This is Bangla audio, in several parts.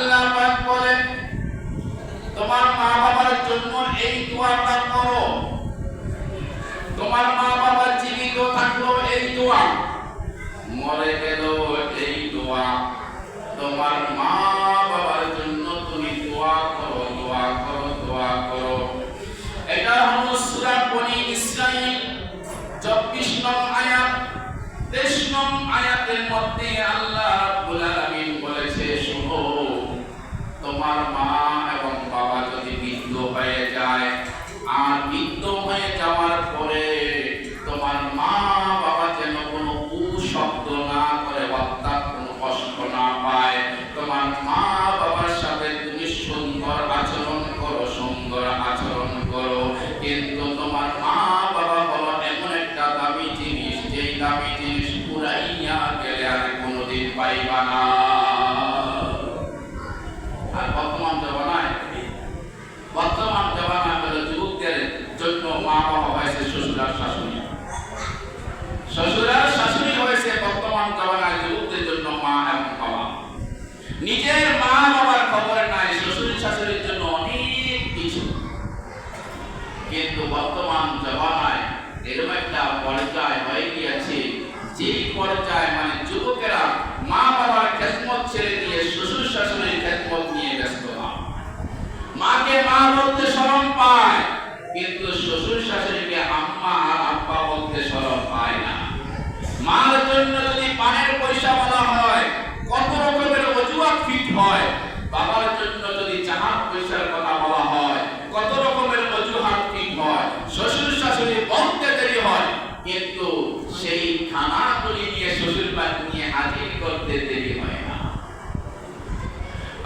আল্লাহ পাক বলেন তোমার মা বাবার জন্য এই দোয়াটা করো। তোমার মা বাবা জীবিত থাকলো এই দোয়া, মরে গেল এই দোয়া। তোমার মা বাবার জন্য তুমি দোয়া করো, দোয়া করো, দোয়া করো। এটা হলো সূরা বনী ইসরাঈল 24 নং আয়াত। 23 নং আয়াতের মধ্যে আল্লাহ রাব্বুল আলামিন বলেছে, শোনো, তোমার মা এবং বাবা যদি মৃত্যু হয়ে যায়, আর মৃত্যু হয়ে যাওয়ার পরে তোমার মা বাবা যেন কোনো কুশব্দ না করে, অর্থাৎ কোনো কষ্ট না পায়। তোমার মা বাবার সাথে তুমি সুন্দর আচরণ করো, সুন্দর আচরণ করো। কিন্তু তোমার মা বাবা হলো এমন একটা দামি জিনিস, যেই দামি জিনিস পুরাইয়া গেলে আর কোনোদিন পাইবা না। আর বর্তমান জমানায় হলো যুবকদের জন্য মা বাবা হয়েছে শ্বশুর আর শাশুড়ি। শ্বশুর আর শাশুড়ি হয়েছে বর্তমান জমানায় যুবকদের জন্য মা এবং বাবা। নিজের মা বাবার খবর নাই, শ্বশুর শাশুড়ির জন্য অনেক কিছু। কিন্তু বর্তমান জমানায় এরকম একটা পর্যায় হয়ে গিয়েছে, যেই পর্যায়ে মানে যুবকেরা মা বাবার খেদমত ছেড়ে দিয়ে শ্বশুর শাশুড়ির খেদমত নিয়ে ব্যস্ত হয়। মাকে মা বলতে শরম পায়, কিন্তু শ্বশুর শাশুড়িকে আম্মা আর আব্বা বলতে শরম পায় না। মার জন্য যদি পানের পয়সা বলা হয়, কত রকমের অজুহাত ফিট হয়। বাবার জন্য যদি চাহার পয়সার কথা বলা হয়, কত রকমের অজুহাত ফিট হয়। শ্বশুর শাশুড়ি বলতে দেরি হয়, কিন্তু সেই খানাগুলি নিয়ে শ্বশুর বাড়ি নিয়ে হাজির করতে দেরি হয় না।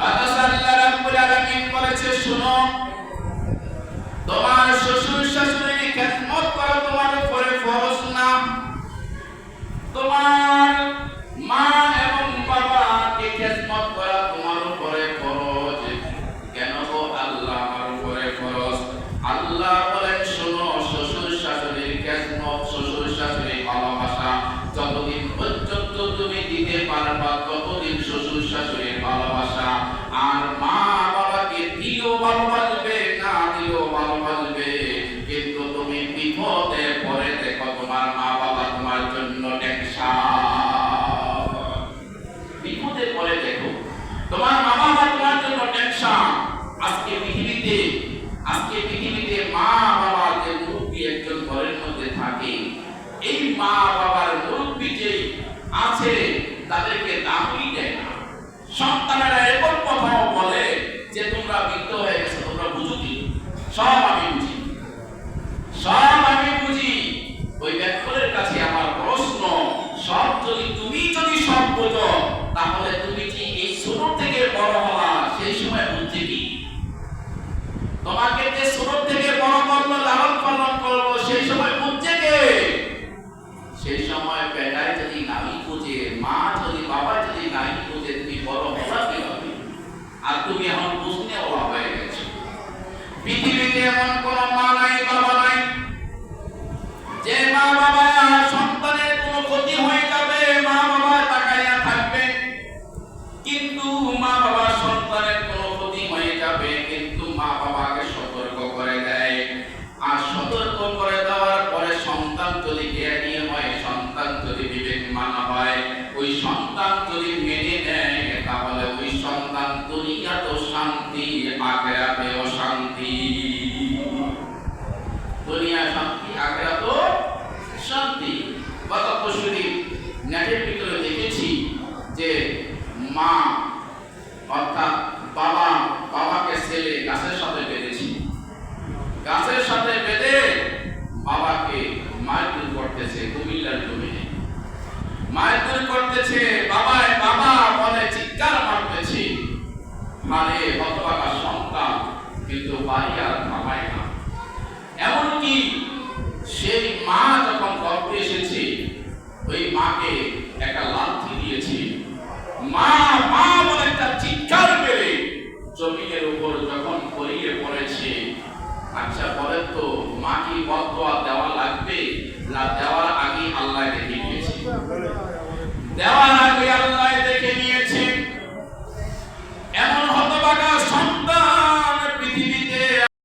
আল্লাহ রাব্বুল আলামিন বলেছে, শোনো, তোমার শ্বশুর শাশুড়ির খেদমত করা তোমার উপরে ফরজ না। তোমার মা এবং বাবাকে খেদমত করা তোমার উপরে ফরজ। কেন গো আল্লাহ আমার উপরে ফরজ? আল্লাহ বলেন, শোনো, শ্বশুর শাশুড়ির খেদমত, শ্বশুর শাশুড়ির ভালোবাসা যতদিন পর্যন্ত তুমি দিতে পারবা, ততদিন শ্বশুর শাশুড়ির ভালোবাসা। আর মা বাবাকে দিও ভালোবাসবে, না দিও ভালোবাসবে, কিন্তু তুমি বিপদে পড়ে দেখো তোমার মা বাবা তোমার জন্য টেনশন। বিপদে পড়ে দেখো তোমার মা বাবা তোমার জন্য টেনশন। আজকে পৃথিবীতে মা বাবা যে মুরব্বী একজন ঘরের মধ্যে থাকে, এই মা বাবার মুরব্বী যে আছে তাদেরকে দামই দেয় না। সন্তানেরা এরকম কথাও বলে যে তোমরা বৃদ্ধ হয়ে গেছো, তোমরা বুঝো কি? সব আমি বুঝি, সব আমি বুঝি। ওই ব্যক্তির কাছে আমার প্রশ্ন, সব তুমি যদি সব বোঝো, তাহলে তুমি কি এই ছোট থেকে বড় হওয়া সেই সময় বুঝছে কি? তোমাকে যে ছোট থেকে বড় করলো, লালন পালন করলো, সেই সময় বুঝছে কে? সেই সময় বেটায় যদি নাই বুঝে, মা যদি বাবা যদি নাই বুঝে, তুমি বড় হওয়া কি হবে? আর তুমি এখন বুঝতে অভাব হয়ে গেছো। পৃথিবীতে এমন কোন মা নাই, বাবা নাই যে মা বাবা সন্তানের কোনো ক্ষতি হয়ে যাবে, মা বাবা তাকাইয়া থাকবে। কিন্তু মা বাবা সন্তানের কোনো ক্ষতি হয়ে যাবে, কিন্তু মা বাবাকে সতর্ক করে দেয়। আর সতর্ক করে দেওয়ার পরে সন্তান যদি জ্ঞানী হয়, সন্তান যদি বিবেকমান হয়, ওই সন্তান যদি মেনে নেয়, তাহলে ওই সন্তান দুনিয়াতেও শান্তি, আখিরাতেও শান্তি। দুনিয়া শান্তি, আখিরাতেও শান্তি। গত পরশুদিন নেটের ভিতরে দেখেছি যে মা অর্থাৎ বাবাকে ছেলে গাছের সাথে বেঁধেছি, গাছের সাথে বেঁধে বাবাকে মারধর করতেছে। কুমিল্লার জমিনে মারধর করতেছে, বাবা বলে চিৎকার মারতেছে। মানে হতভাগা সন্তান, কিন্তু বাড়ি আর থামায় না। এমনকি সেই মা যখন গর্ভে এসেছে, ওই মাকে একটা লাথি দিয়েছে। মা বলে একটা চিৎকার মেরে জমিনের উপর যখন পড়িয়ে পড়েছে। আচ্ছা বলেন তো, মা কি বদদোয়া দেওয়া লাগবে না